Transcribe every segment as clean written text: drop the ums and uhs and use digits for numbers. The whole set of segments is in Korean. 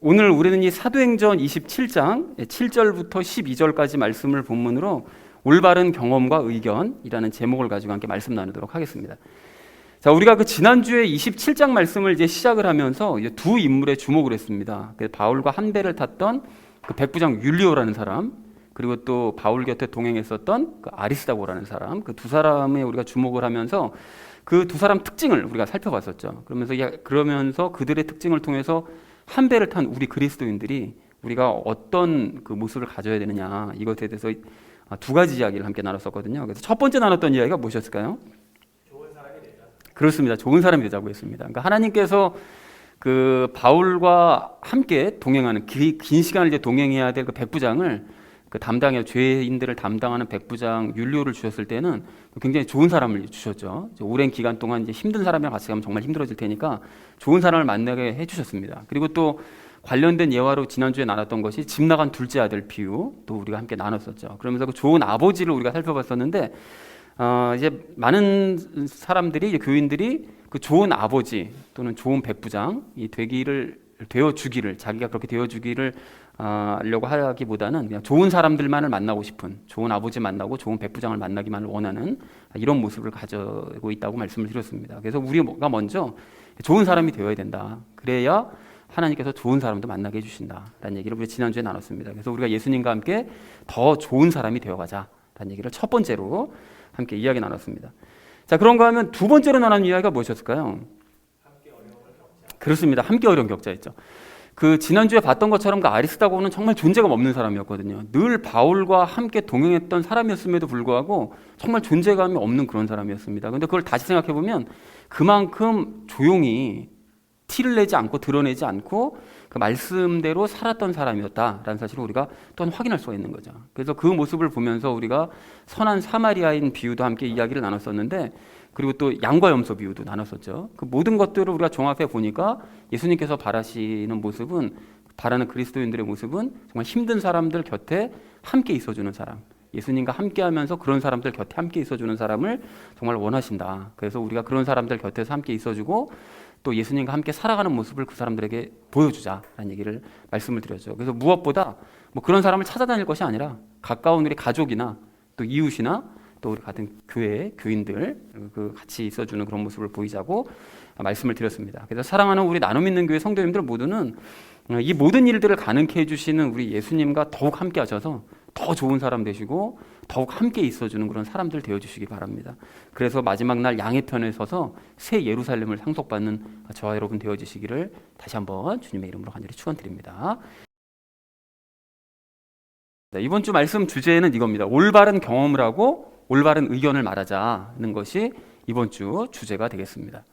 오늘 우리는 이 사도행전 27장 7절부터 12절까지 말씀을 본문으로 올바른 경험과 의견이라는 제목을 가지고 함께 말씀 나누도록 하겠습니다. 자, 우리가 그 지난주에 27장 말씀을 이제 시작을 하면서 이제 두 인물에 주목을 했습니다. 바울과 한 배를 탔던 그 백부장 율리오라는 사람, 그리고 또 바울 곁에 동행했었던 그 아리스다고라는 사람, 그 두 사람에 우리가 주목을 하면서 그 두 사람 특징을 우리가 살펴봤었죠. 그러면서 그들의 특징을 통해서 한 배를 탄 우리 그리스도인들이 우리가 어떤 그 모습을 가져야 되느냐, 이것에 대해서 두 가지 이야기를 함께 나눴었거든요. 그래서 첫 번째 나눴던 이야기가 무엇이었을까요? 좋은 사람이 되자. 그렇습니다. 좋은 사람이 되자고 했습니다. 그러니까 하나님께서 그 바울과 함께 동행하는 긴 시간을 이제 동행해야 될 그 백부장을 그 담당해 죄인들을 담당하는 백부장 율리오를 주셨을 때는 굉장히 좋은 사람을 주셨죠. 오랜 기간 동안 이제 힘든 사람이랑 같이 가면 정말 힘들어질 테니까 좋은 사람을 만나게 해주셨습니다. 그리고 또 관련된 예화로 지난주에 나눴던 것이 집 나간 둘째 아들 비유, 또 우리가 함께 나눴었죠. 그러면서 그 좋은 아버지를 우리가 살펴봤었는데 이제 많은 사람들이, 이제 교인들이 그 좋은 아버지 또는 좋은 백부장이 되어주기를, 자기가 그렇게 되어주기를 하려고 하기보다는 그냥 좋은 사람들만을 만나고 싶은, 좋은 아버지 만나고 좋은 백부장을 만나기만을 원하는 이런 모습을 가지고 있다고 말씀을 드렸습니다. 그래서 우리가 먼저 좋은 사람이 되어야 된다. 그래야 하나님께서 좋은 사람도 만나게 해주신다라는 얘기를 우리 지난주에 나눴습니다. 그래서 우리가 예수님과 함께 더 좋은 사람이 되어가자라는 얘기를 첫 번째로 함께 이야기 나눴습니다. 자, 그런가 하면 두 번째로 나눈 이야기가 무엇이었을까요? 함께 어려움을 겪자. 그렇습니다. 함께 어려운 격자였죠. 그 지난주에 봤던 것처럼 그 아리스다고는 정말 존재감 없는 사람이었거든요. 늘 바울과 함께 동행했던 사람이었음에도 불구하고 정말 존재감이 없는 그런 사람이었습니다. 그런데 그걸 다시 생각해 보면 그만큼 조용히 티를 내지 않고 드러내지 않고 그 말씀대로 살았던 사람이었다라는 사실을 우리가 또한 확인할 수가 있는 거죠. 그래서 그 모습을 보면서 우리가 선한 사마리아인 비유도 함께 이야기를 나눴었는데, 그리고 또 양과 염소 비유도 나눴었죠. 그 모든 것들을 우리가 종합해 보니까 예수님께서 바라시는 모습은, 바라는 그리스도인들의 모습은 정말 힘든 사람들 곁에 함께 있어주는 사람, 예수님과 함께하면서 그런 사람들 곁에 함께 있어주는 사람을 정말 원하신다. 그래서 우리가 그런 사람들 곁에서 함께 있어주고 또 예수님과 함께 살아가는 모습을 그 사람들에게 보여주자라는 얘기를 말씀을 드렸죠. 그래서 무엇보다 뭐 그런 사람을 찾아다닐 것이 아니라 가까운 우리 가족이나 또 이웃이나 또 우리 같은 교회 교인들 그 같이 있어주는 그런 모습을 보이자고 말씀을 드렸습니다. 그래서 사랑하는 우리 나눔 있는 교회 성도님들 모두는 이 모든 일들을 가능케 해주시는 우리 예수님과 더욱 함께 하셔서 더 좋은 사람 되시고 더욱 함께 있어주는 그런 사람들 되어주시기 바랍니다. 그래서 마지막 날 양의 편에 서서 새 예루살렘을 상속받는 저와 여러분 되어주시기를 다시 한번 주님의 이름으로 간절히 축원드립니다. 이번 주 말씀 주제는 이겁니다. 올바른 경험을 하고 올바른 의견을 말하자는 것이 이번 주 주제가 되겠습니다.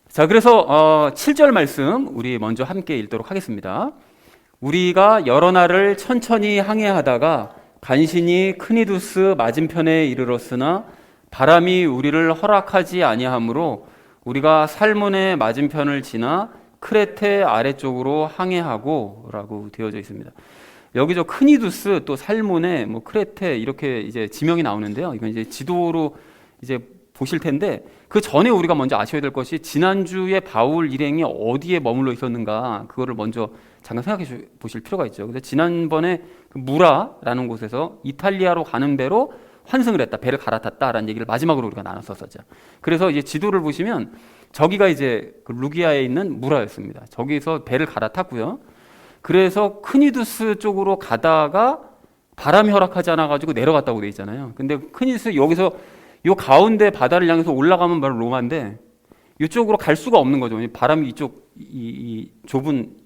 자, 그래서 7절 말씀 우리 먼저 함께 읽도록 하겠습니다. 우리가 여러 날을 천천히 항해하다가 간신히 크니두스 맞은편에 이르렀으나 바람이 우리를 허락하지 아니하므로 우리가 살몬의 맞은편을 지나 크레테 아래쪽으로 항해하고 라고 되어져 있습니다. 여기 저 크니두스 또 살몬의 뭐 크레테 이렇게 이제 지명이 나오는데요. 이건 이제 지도로 이제 보실 텐데 그 전에 우리가 먼저 아셔야 될 것이 지난주에 바울 일행이 어디에 머물러 있었는가, 그거를 먼저 잠깐 생각해 보실 필요가 있죠. 그래서 지난번에 그 무라라는 곳에서 이탈리아로 가는 배로 환승을 했다, 배를 갈아탔다라는 얘기를 마지막으로 우리가 나눴었죠. 그래서 이제 지도를 보시면 저기가 이제 그 루기아에 있는 무라였습니다. 저기서 배를 갈아탔고요. 그래서 크니두스 쪽으로 가다가 바람이 허락하지 않아 가지고 내려갔다고 돼 있잖아요. 근데 크니두스 여기서 요 가운데 바다를 향해서 올라가면 바로 로마인데 이쪽으로 갈 수가 없는 거죠. 바람이 이쪽 이 좁은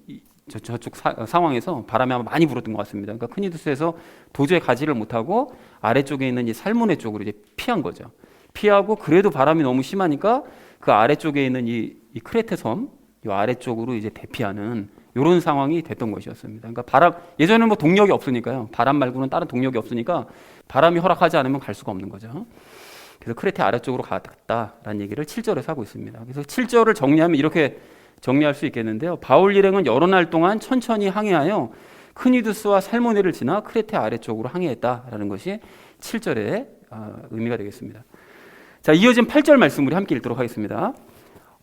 저쪽 상황에서 바람이 아마 많이 불었던 것 같습니다. 그러니까 크니두스에서 도저히 가지를 못하고 아래쪽에 있는 이 살모네 쪽으로 이제 피한 거죠. 피하고 그래도 바람이 너무 심하니까 그 아래쪽에 있는 이 크레테 섬, 이 아래쪽으로 이제 대피하는 이런 상황이 됐던 것이었습니다. 그러니까 예전에는 뭐 동력이 없으니까요. 바람 말고는 다른 동력이 없으니까 바람이 허락하지 않으면 갈 수가 없는 거죠. 그래서 크레테 아래쪽으로 갔다라는 얘기를 7절에서 하고 있습니다. 그래서 7절을 정리하면 이렇게 정리할 수 있겠는데요. 바울 일행은 여러 날 동안 천천히 항해하여 크니두스와 살모네를 지나 크레테 아래쪽으로 항해했다라는 것이 7절의 의미가 되겠습니다. 자, 이어진 8절 말씀 우리 함께 읽도록 하겠습니다.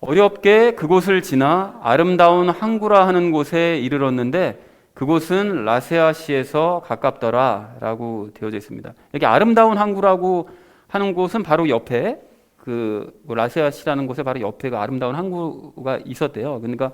어렵게 그곳을 지나 아름다운 항구라 하는 곳에 이르렀는데 그곳은 라세아시에서 가깝더라 라고 되어져 있습니다. 여기 아름다운 항구라고 하는 곳은 바로 옆에 그 라세아시라는 곳에 바로 옆에 그 아름다운 항구가 있었대요. 그러니까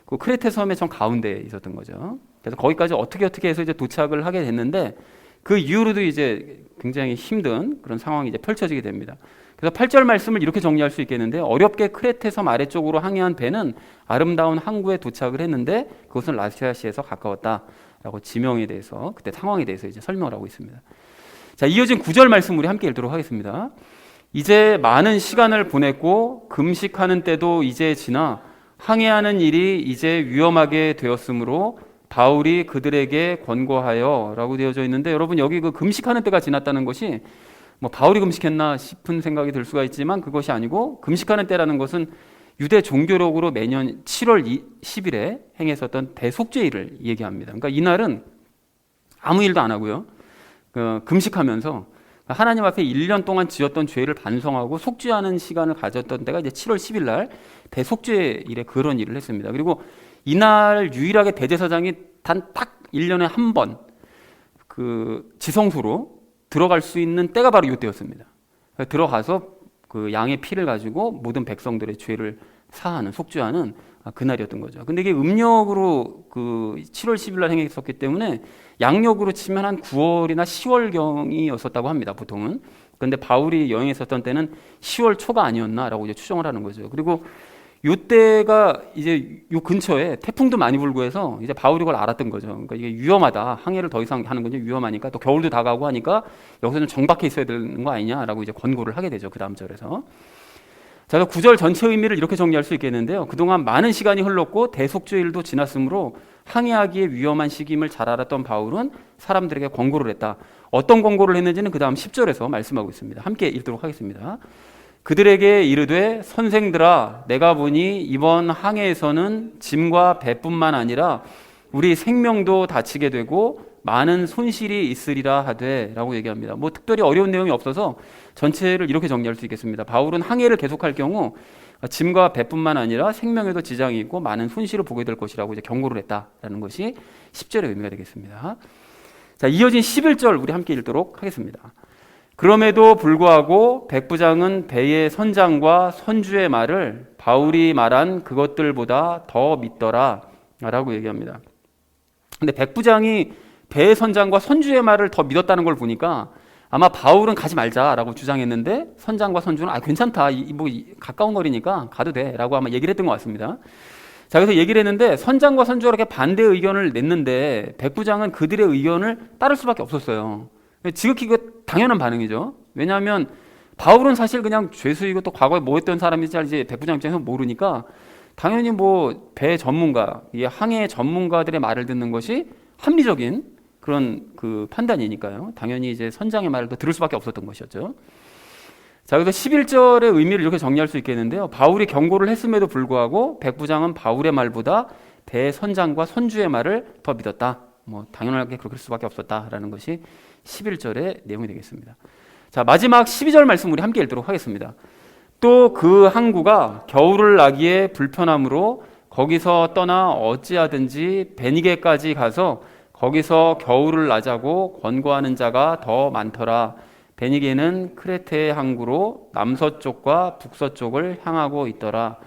그 크레테 섬의 정 가운데에 있었던 거죠. 그래서 거기까지 어떻게 해서 이제 도착을 하게 됐는데 그 이후로도 이제 굉장히 힘든 그런 상황이 이제 펼쳐지게 됩니다. 그래서 8절 말씀을 이렇게 정리할 수 있겠는데 어렵게 크레테 섬 아래쪽으로 항해한 배는 아름다운 항구에 도착을 했는데 그것은 라세아시에서 가까웠다라고 지명에 대해서 그때 상황에 대해서 이제 설명을 하고 있습니다. 자, 이어진 9절 말씀 우리 함께 읽도록 하겠습니다. 이제 많은 시간을 보냈고 금식하는 때도 이제 지나 항해하는 일이 이제 위험하게 되었으므로 바울이 그들에게 권고하여 라고 되어져 있는데 여러분 여기 그 금식하는 때가 지났다는 것이 뭐 바울이 금식했나 싶은 생각이 들 수가 있지만 그것이 아니고 금식하는 때라는 것은 유대 종교력으로 매년 7월 10일에 행했었던 대속죄일을 얘기합니다. 그러니까 이날은 아무 일도 안 하고요. 금식하면서 하나님 앞에 1년 동안 지었던 죄를 반성하고 속죄하는 시간을 가졌던 때가 이제 7월 10일 날 대속죄일에 그런 일을 했습니다. 그리고 이날 유일하게 대제사장이 단 딱 1년에 한 번 그 지성소로 들어갈 수 있는 때가 바로 이때였습니다. 들어가서 그 양의 피를 가지고 모든 백성들의 죄를 사하는 속죄하는 그날이었던 거죠. 근데 이게 음력으로 그 7월 10일 날 행했었기 때문에 양력으로 치면 한 9월이나 10월경이었었다고 합니다. 보통은. 그런데 바울이 여행했었던 때는 10월 초가 아니었나라고 이제 추정을 하는 거죠. 그리고 요때가 이제 요 근처에 태풍도 많이 불고 해서 이제 바울이 그걸 알았던 거죠. 그러니까 이게 위험하다. 항해를 더 이상 하는 건 위험하니까 또 겨울도 다가오고 하니까 여기서 좀 정박해 있어야 되는 거 아니냐라고 이제 권고를 하게 되죠. 그 다음 절에서. 자, 9절 전체 의미를 이렇게 정리할 수 있겠는데요. 그동안 많은 시간이 흘렀고 대속죄일도 지났으므로 항해하기에 위험한 시기임을 잘 알았던 바울은 사람들에게 권고를 했다. 어떤 권고를 했는지는 그 다음 10절에서 말씀하고 있습니다. 함께 읽도록 하겠습니다. 그들에게 이르되 선생들아 내가 보니 이번 항해에서는 짐과 배뿐만 아니라 우리 생명도 다치게 되고 많은 손실이 있으리라 하되 라고 얘기합니다. 뭐 특별히 어려운 내용이 없어서 전체를 이렇게 정리할 수 있겠습니다. 바울은 항해를 계속할 경우 짐과 배뿐만 아니라 생명에도 지장이 있고 많은 손실을 보게 될 것이라고 이제 경고를 했다라는 것이 10절의 의미가 되겠습니다. 자, 이어진 11절 우리 함께 읽도록 하겠습니다. 그럼에도 불구하고 백부장은 배의 선장과 선주의 말을 바울이 말한 그것들보다 더 믿더라 라고 얘기합니다. 근데 백부장이 배의 선장과 선주의 말을 더 믿었다는 걸 보니까 아마 바울은 가지 말자라고 주장했는데 선장과 선주는 괜찮다, 가까운 거리니까 가도 돼라고 아마 얘기를 했던 것 같습니다. 자, 그래서 얘기를 했는데 선장과 선주가 이렇게 반대 의견을 냈는데 백부장은 그들의 의견을 따를 수밖에 없었어요. 지극히 당연한 반응이죠. 왜냐하면 바울은 사실 그냥 죄수이고 또 과거에 뭐 했던 사람인지 이제 백부장 입장에서 모르니까 당연히 뭐 배 전문가, 이 항해 전문가들의 말을 듣는 것이 합리적인 그런 그 판단이니까요. 당연히 이제 선장의 말을 더 들을 수밖에 없었던 것이었죠. 자, 그래서 11절의 의미를 이렇게 정리할 수 있겠는데요. 바울이 경고를 했음에도 불구하고 백부장은 바울의 말보다 배 선장과 선주의 말을 더 믿었다. 뭐 당연하게 그럴 수밖에 없었다라는 것이 11절의 내용이 되겠습니다. 자, 마지막 12절 말씀 우리 함께 읽도록 하겠습니다. 또 그 항구가 겨울을 나기에 불편하므로 거기서 떠나 어찌하든지 베니게까지 가서 거기서 겨울을 나자고 권고하는 자가 더 많더라. 베니게는 크레테의 항구로 남서쪽과 북서쪽을 향하고 있더라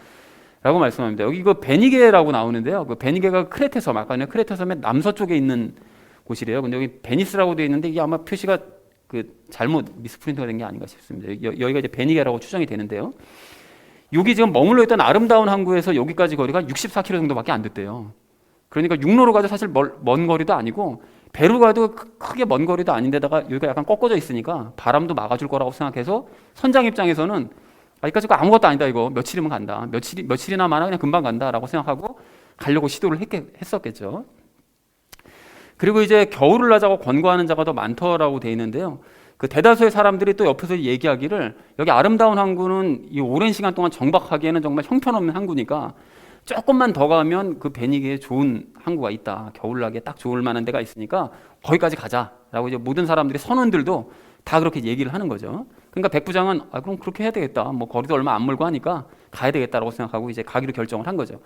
라고 말씀합니다. 여기 그 베니게라고 나오는데요. 그 베니게가 크레테 섬, 아까 크레테 섬의 남서쪽에 있는 곳이래요. 근데 여기 베니스라고 되어 있는데 이게 아마 표시가 잘못 미스프린트가 된 게 아닌가 싶습니다. 여기가 이제 베니게라고 추정이 되는데요. 여기 지금 머물러 있던 아름다운 항구에서 여기까지 거리가 64km 정도밖에 안 됐대요. 그러니까 육로로 가도 사실 먼 거리도 아니고 배로 가도 크게 먼 거리도 아닌데다가 여기가 약간 꺾어져 있으니까 바람도 막아줄 거라고 생각해서 선장 입장에서는 여기까지 아무것도 아니다, 이거 며칠이면 간다, 며칠이나 많아 그냥 금방 간다라고 생각하고 가려고 시도를 했었겠죠. 그리고 이제 겨울을 나자고 권고하는 자가 더 많더라고 돼 있는데요. 그 대다수의 사람들이 또 옆에서 얘기하기를 여기 아름다운 항구는 이 오랜 시간 동안 정박하기에는 정말 형편없는 항구니까 조금만 더 가면 그 베니게에 좋은 항구가 있다. 겨울나기에 딱 좋을 만한 데가 있으니까 거기까지 가자라고 이제 모든 사람들이 선원들도 다 그렇게 얘기를 하는 거죠. 그러니까 백부장은 그럼 그렇게 해야 되겠다. 뭐 거리도 얼마 안 멀고 하니까 가야 되겠다라고 생각하고 이제 가기로 결정을 한 거죠.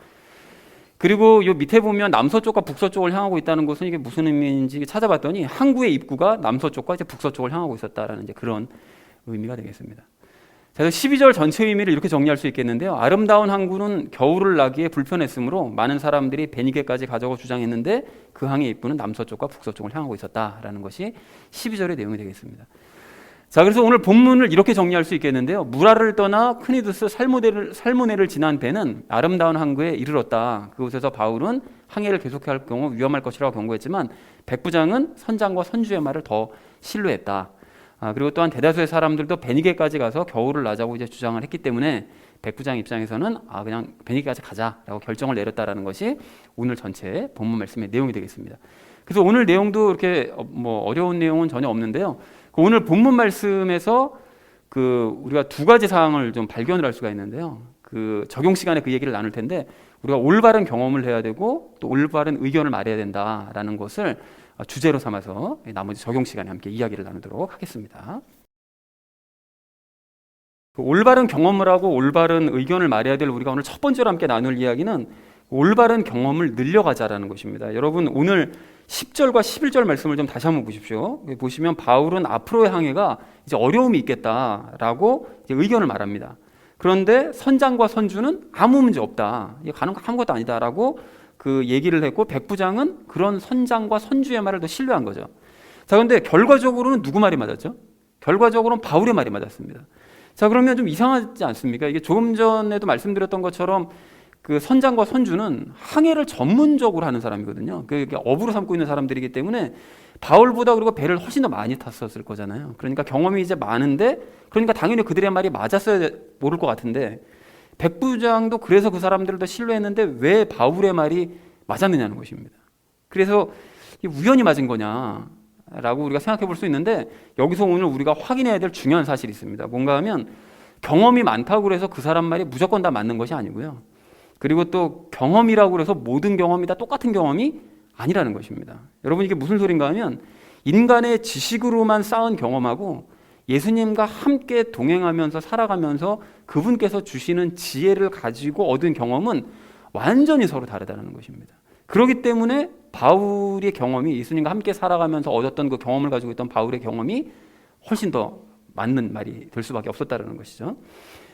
그리고 요 밑에 보면 남서쪽과 북서쪽을 향하고 있다는 것은 이게 무슨 의미인지 찾아봤더니 항구의 입구가 남서쪽과 이제 북서쪽을 향하고 있었다라는 이제 그런 의미가 되겠습니다. 그래서 12절 전체 의미를 이렇게 정리할 수 있겠는데요. 아름다운 항구는 겨울을 나기에 불편했으므로 많은 사람들이 베니게까지 가자고 주장했는데 그 항의 입구는 남서쪽과 북서쪽을 향하고 있었다라는 것이 12절의 내용이 되겠습니다. 자, 그래서 오늘 본문을 이렇게 정리할 수 있겠는데요. 무라를 떠나 크니두스 살모네를 지난 배는 아름다운 항구에 이르렀다. 그곳에서 바울은 항해를 계속할 경우 위험할 것이라고 경고했지만 백부장은 선장과 선주의 말을 더 신뢰했다. 그리고 또한 대다수의 사람들도 베니게까지 가서 겨울을 나자고 이제 주장을 했기 때문에 백부장 입장에서는 그냥 베니게까지 가자라고 결정을 내렸다라는 것이 오늘 전체 본문 말씀의 내용이 되겠습니다. 그래서 오늘 내용도 이렇게 뭐 어려운 내용은 전혀 없는데요. 오늘 본문 말씀에서 우리가 두 가지 사항을 좀 발견을 할 수가 있는데요. 적용 시간에 그 얘기를 나눌 텐데 우리가 올바른 경험을 해야 되고 또 올바른 의견을 말해야 된다라는 것을 주제로 삼아서 나머지 적용 시간에 함께 이야기를 나누도록 하겠습니다. 올바른 경험을 하고 올바른 의견을 말해야 될 우리가 오늘 첫 번째로 함께 나눌 이야기는 올바른 경험을 늘려가자라는 것입니다. 여러분 오늘 10절과 11절 말씀을 좀 다시 한번 보십시오. 보시면 바울은 앞으로의 항해가 이제 어려움이 있겠다라고 이제 의견을 말합니다. 그런데 선장과 선주는 아무 문제 없다. 이게 가는 거 아무것도 아니다라고 얘기를 했고 백부장은 그런 선장과 선주의 말을 더 신뢰한 거죠. 자, 그런데 결과적으로는 누구 말이 맞았죠? 결과적으로는 바울의 말이 맞았습니다. 자, 그러면 좀 이상하지 않습니까? 이게 조금 전에도 말씀드렸던 것처럼 선장과 선주는 항해를 전문적으로 하는 사람이거든요. 그게 업으로 삼고 있는 사람들이기 때문에 바울보다 그리고 배를 훨씬 더 많이 탔었을 거잖아요. 그러니까 경험이 이제 많은데 그러니까 당연히 그들의 말이 맞았어야 모를 것 같은데 백부장도 그래서 그 사람들을 더 신뢰했는데 왜 바울의 말이 맞았느냐는 것입니다. 그래서 우연히 맞은 거냐라고 우리가 생각해 볼 수 있는데 여기서 오늘 우리가 확인해야 될 중요한 사실이 있습니다. 뭔가 하면 경험이 많다고 해서 그 사람 말이 무조건 다 맞는 것이 아니고요. 그리고 또 경험이라고 해서 모든 경험이 다 똑같은 경험이 아니라는 것입니다. 여러분 이게 무슨 소린가 하면 인간의 지식으로만 쌓은 경험하고 예수님과 함께 동행하면서 살아가면서 그분께서 주시는 지혜를 가지고 얻은 경험은 완전히 서로 다르다는 것입니다. 그렇기 때문에 바울의 경험이 예수님과 함께 살아가면서 얻었던 그 경험을 가지고 있던 바울의 경험이 훨씬 더 맞는 말이 될 수밖에 없었다는 것이죠.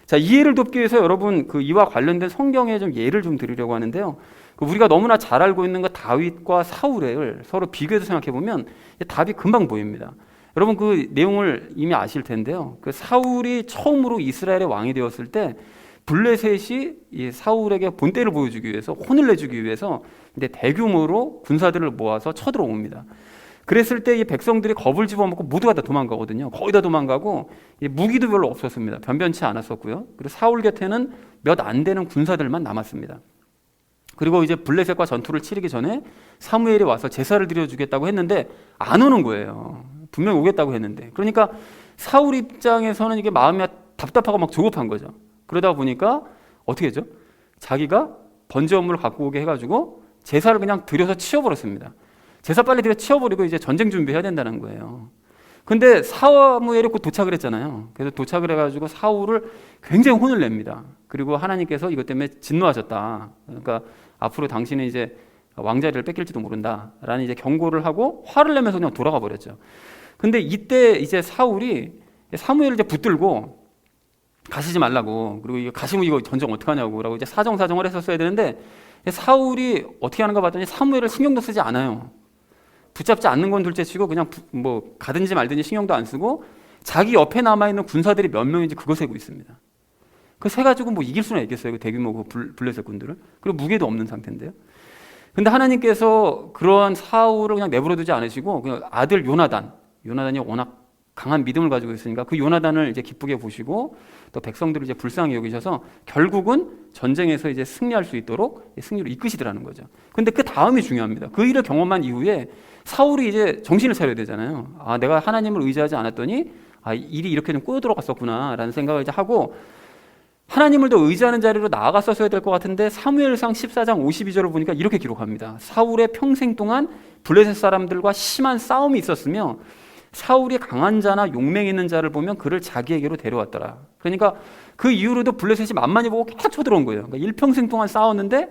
자, 이해를 돕기 위해서 여러분 이와 관련된 성경의 좀 예를 좀 드리려고 하는데요. 우리가 너무나 잘 알고 있는 다윗과 사울을 서로 비교해서 생각해 보면 답이 금방 보입니다. 여러분 그 내용을 이미 아실 텐데요. 사울이 처음으로 이스라엘의 왕이 되었을 때 블레셋이 이 사울에게 본때를 보여주기 위해서 혼을 내주기 위해서 이제 대규모로 군사들을 모아서 쳐들어옵니다. 그랬을 때 이 백성들이 겁을 집어먹고 모두가 다 도망가거든요. 거의 다 도망가고 무기도 별로 없었습니다. 변변치 않았었고요. 그리고 사울 곁에는 몇 안 되는 군사들만 남았습니다. 그리고 이제 블레셋과 전투를 치르기 전에 사무엘이 와서 제사를 드려주겠다고 했는데 안 오는 거예요. 분명히 오겠다고 했는데. 그러니까 사울 입장에서는 이게 마음이 답답하고 막 조급한 거죠. 그러다 보니까 어떻게 했죠? 자기가 번제 업무를 갖고 오게 해가지고 제사를 그냥 드려서 치워버렸습니다. 제사 빨리 드려 치워버리고 이제 전쟁 준비해야 된다는 거예요. 근데 사무엘이 곧 도착을 했잖아요. 그래서 도착을 해가지고 사울을 굉장히 혼을 냅니다. 그리고 하나님께서 이것 때문에 진노하셨다. 그러니까 앞으로 당신은 이제 왕자리를 뺏길지도 모른다라는 이제 경고를 하고 화를 내면서 그냥 돌아가 버렸죠. 근데 이때 이제 사울이 사무엘을 이제 붙들고 가시지 말라고, 그리고 이거 가시면 이거 전쟁 어떡하냐고 라고 이제 사정을 했었어야 되는데 사울이 어떻게 하는가 봤더니 사무엘을 신경도 쓰지 않아요. 붙잡지 않는 건 둘째치고 그냥 가든지 말든지 신경도 안 쓰고 자기 옆에 남아있는 군사들이 몇 명인지 그거 세고 있습니다. 그 세 가지고 이길 수는 있겠어요. 그 대규모 블레셋 군들을. 그리고 무게도 없는 상태인데요. 근데 하나님께서 그러한 사울을 그냥 내버려두지 않으시고 그냥 아들 요나단이 워낙 강한 믿음을 가지고 있으니까 그 요나단을 이제 기쁘게 보시고 또 백성들을 이제 불쌍히 여기셔서 결국은 전쟁에서 이제 승리할 수 있도록 승리로 이끄시더라는 거죠. 근데 그 다음이 중요합니다. 그 일을 경험한 이후에 사울이 이제 정신을 차려야 되잖아요. 내가 하나님을 의지하지 않았더니 일이 이렇게 좀 꼬여 들어갔었구나라는 생각을 이제 하고 하나님을 더 의지하는 자리로 나아갔었어야 될 것 같은데 사무엘상 14장 52절을 보니까 이렇게 기록합니다. 사울의 평생 동안 블레셋 사람들과 심한 싸움이 있었으며 사울이 강한 자나 용맹 있는 자를 보면 그를 자기에게로 데려왔더라. 그러니까 그 이후로도 블레셋이 만만히 보고 계속 쳐들어온 거예요. 그러니까 일평생 동안 싸웠는데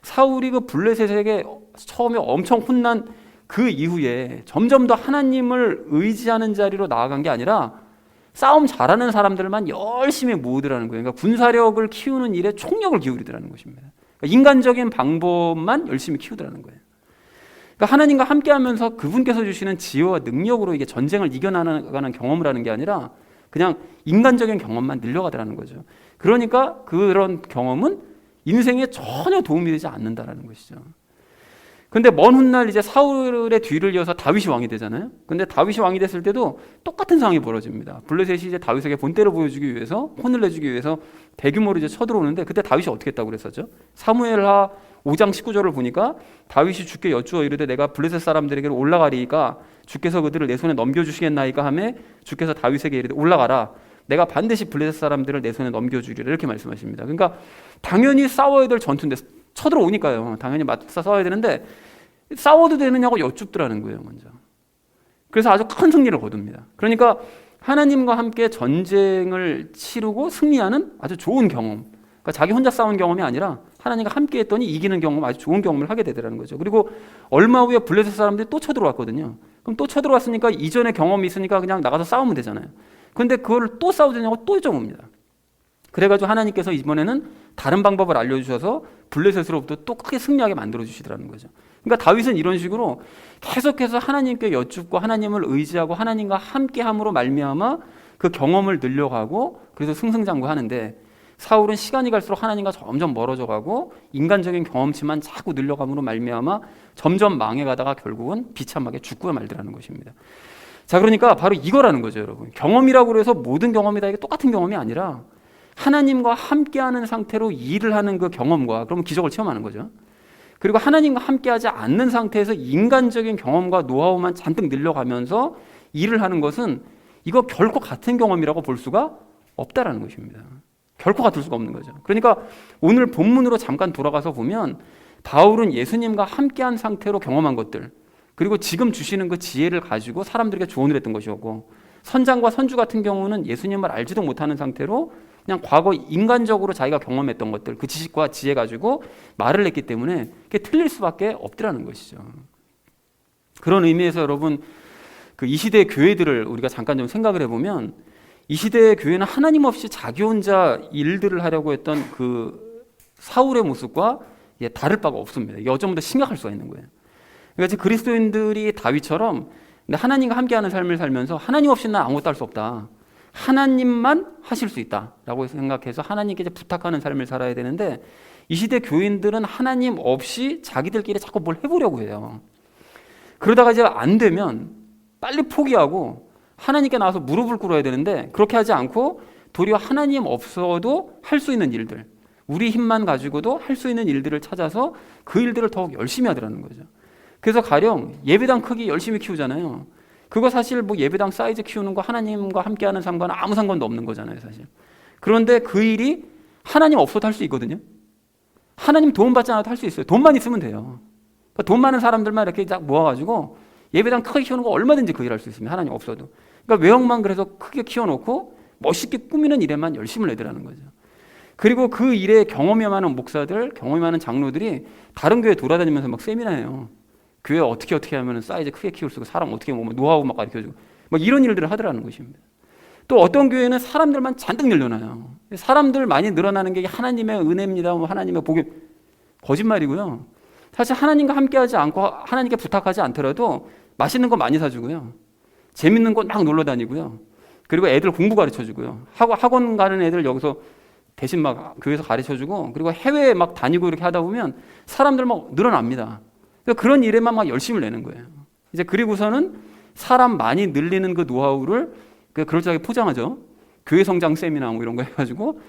사울이 그 블레셋에게 처음에 엄청 혼난 그 이후에 점점 더 하나님을 의지하는 자리로 나아간 게 아니라 싸움 잘하는 사람들만 열심히 모으더라는 거예요. 그러니까 군사력을 키우는 일에 총력을 기울이더라는 것입니다. 그러니까 인간적인 방법만 열심히 키우더라는 거예요. 그러니까 하나님과 함께하면서 그분께서 주시는 지혜와 능력으로 이게 전쟁을 이겨나가는 경험을 하는 게 아니라 그냥 인간적인 경험만 늘려가더라는 거죠. 그러니까 그런 경험은 인생에 전혀 도움이 되지 않는다라는 것이죠. 근데 먼 훗날 이제 사울의 뒤를 이어서 다윗이 왕이 되잖아요. 근데 다윗이 왕이 됐을 때도 똑같은 상황이 벌어집니다. 블레셋이 이제 다윗에게 본때를 보여주기 위해서, 혼을 내주기 위해서 대규모로 이제 쳐들어오는데 그때 다윗이 어떻게 했다고 그랬었죠? 사무엘하 5장 19절을 보니까 다윗이 주께 여쭈어 이르되 내가 블레셋 사람들에게로 올라가리이까 주께서 그들을 내 손에 넘겨주시겠나이까 하매 주께서 다윗에게 이르되 올라가라 내가 반드시 블레셋 사람들을 내 손에 넘겨주리라 이렇게 말씀하십니다. 그러니까 당연히 싸워야 될 전투인데 쳐들어오니까요. 당연히 맞서 싸워야 되는데 싸워도 되느냐고 여쭙더라는 거예요. 먼저. 그래서 아주 큰 승리를 거둡니다. 그러니까 하나님과 함께 전쟁을 치르고 승리하는 아주 좋은 경험, 그러니까 자기 혼자 싸운 경험이 아니라 하나님과 함께 했더니 이기는 경험, 아주 좋은 경험을 하게 되더라는 거죠. 그리고 얼마 후에 블레셋 사람들이 또 쳐들어왔거든요. 그럼 또 쳐들어왔으니까 이전에 경험이 있으니까 그냥 나가서 싸우면 되잖아요. 그런데 그걸 또 싸우자냐고 또 여쭤봅니다. 그래가지고 하나님께서 이번에는 다른 방법을 알려주셔서 블레셋으로부터 또 크게 승리하게 만들어주시더라는 거죠. 그러니까 다윗은 이런 식으로 계속해서 하나님께 여쭙고 하나님을 의지하고 하나님과 함께함으로 말미암아 그 경험을 늘려가고 그래서 승승장구하는데 사울은 시간이 갈수록 하나님과 점점 멀어져가고 인간적인 경험치만 자꾸 늘려감으로 말미암아 점점 망해가다가 결국은 비참하게 죽고 말더라는 것입니다. 자, 그러니까 바로 이거라는 거죠, 여러분. 경험이라고 해서 모든 경험이 다 이게 똑같은 경험이 아니라 하나님과 함께하는 상태로 일을 하는 그 경험과 그러면 기적을 체험하는 거죠. 그리고 하나님과 함께하지 않는 상태에서 인간적인 경험과 노하우만 잔뜩 늘려가면서 일을 하는 것은 이거 결코 같은 경험이라고 볼 수가 없다라는 것입니다. 결코 같을 수가 없는 거죠. 그러니까 오늘 본문으로 잠깐 돌아가서 보면 바울은 예수님과 함께한 상태로 경험한 것들 그리고 지금 주시는 그 지혜를 가지고 사람들에게 조언을 했던 것이었고 선장과 선주 같은 경우는 예수님을 알지도 못하는 상태로 그냥 과거 인간적으로 자기가 경험했던 것들 그 지식과 지혜 가지고 말을 했기 때문에 그게 틀릴 수밖에 없더라는 것이죠. 그런 의미에서 여러분 그 이 시대의 교회들을 우리가 잠깐 좀 생각을 해보면 이 시대의 교회는 하나님 없이 자기 혼자 일들을 하려고 했던 그 사울의 모습과 다를 바가 없습니다. 이게 어쩌면 더 심각할 수가 있는 거예요. 그러니까 그리스도인들이 다윗처럼 하나님과 함께하는 삶을 살면서 하나님 없이는 아무것도 할 수 없다. 하나님만 하실 수 있다라고 생각해서 하나님께 이제 부탁하는 삶을 살아야 되는데 이 시대 교인들은 하나님 없이 자기들끼리 자꾸 뭘 해보려고 해요. 그러다가 이제 안 되면 빨리 포기하고 하나님께 나와서 무릎을 꿇어야 되는데 그렇게 하지 않고 도리어 하나님 없어도 할 수 있는 일들, 우리 힘만 가지고도 할 수 있는 일들을 찾아서 그 일들을 더욱 열심히 하더라는 거죠. 그래서 가령 예배당 크기 열심히 키우잖아요. 그거 사실 뭐 예배당 사이즈 키우는 거 하나님과 함께하는 삶과는 아무 상관도 없는 거잖아요, 사실. 그런데 그 일이 하나님 없어도 할 수 있거든요. 하나님 도움 받지 않아도 할 수 있어요. 돈만 있으면 돼요. 그러니까 돈 많은 사람들만 이렇게 딱 모아가지고 예배당 크게 키우는 거 얼마든지 그 일 할 수 있습니다. 하나님 없어도. 그러니까 외형만 그래서 크게 키워놓고 멋있게 꾸미는 일에만 열심을 내더라는 거죠. 그리고 그 일에 경험이 많은 목사들, 경험이 많은 장로들이 다른 교회 돌아다니면서 막 세미나해요. 교회 어떻게 하면 사이즈 크게 키울 수 있고 사람 어떻게 보면 노하우 막 가르쳐주고 막 이런 일들을 하더라는 것입니다. 또 어떤 교회는 사람들만 잔뜩 늘려놔요. 사람들 많이 늘어나는 게 하나님의 은혜입니다. 뭐 하나님의 복이 거짓말이고요. 사실 하나님과 함께하지 않고 하나님께 부탁하지 않더라도 맛있는 거 많이 사주고요. 재밌는 곳 막 놀러 다니고요. 그리고 애들 공부 가르쳐주고요. 학원 가는 애들 여기서 대신 막 교회에서 가르쳐주고 그리고 해외에 막 다니고 이렇게 하다 보면 사람들 막 늘어납니다. 그런 일에만 막 열심을 내는 거예요. 이제 그리고서는 사람 많이 늘리는 그 노하우를 그럴싸하게 포장하죠. 교회 성장 세미나 뭐 이런 거 해가지고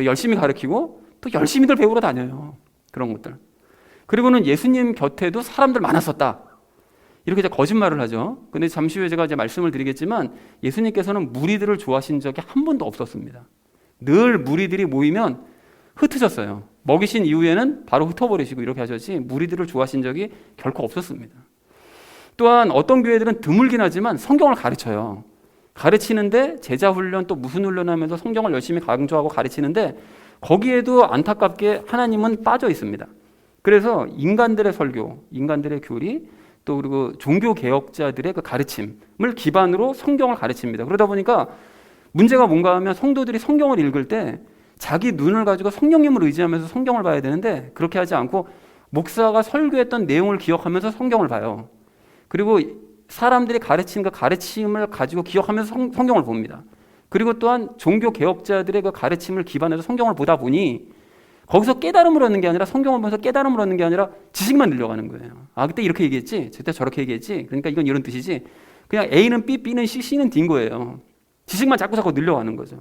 열심히 가르치고 또 열심히들 배우러 다녀요. 그런 것들. 그리고는 예수님 곁에도 사람들 많았었다. 이렇게 이제 거짓말을 하죠. 근데 잠시 후에 제가 이제 말씀을 드리겠지만 예수님께서는 무리들을 좋아하신 적이 한 번도 없었습니다. 늘 무리들이 모이면 흩으셨어요. 먹이신 이후에는 바로 흩어버리시고 이렇게 하셨지 무리들을 좋아하신 적이 결코 없었습니다. 또한 어떤 교회들은 드물긴 하지만 성경을 가르쳐요. 가르치는데 제자 훈련 또 무슨 훈련하면서 성경을 열심히 강조하고 가르치는데 거기에도 안타깝게 하나님은 빠져 있습니다. 그래서 인간들의 설교, 인간들의 교리, 또 그리고 종교 개혁자들의 그 가르침을 기반으로 성경을 가르칩니다. 그러다 보니까 문제가 뭔가 하면 성도들이 성경을 읽을 때 자기 눈을 가지고 성령님을 의지하면서 성경을 봐야 되는데 그렇게 하지 않고 목사가 설교했던 내용을 기억하면서 성경을 봐요. 그리고 사람들이 가르친 그 가르침을 가지고 기억하면서 성경을 봅니다. 그리고 또한 종교 개혁자들의 그 가르침을 기반해서 성경을 보다 보니 거기서 깨달음을 얻는 게 아니라 성경을 보면서 깨달음을 얻는 게 아니라 지식만 늘려가는 거예요. 아, 그때 이렇게 얘기했지, 그때 저렇게 얘기했지, 그러니까 이건 이런 뜻이지. 그냥 A는 B, B는 C, C는 D인 거예요. 지식만 자꾸 늘려가는 거죠.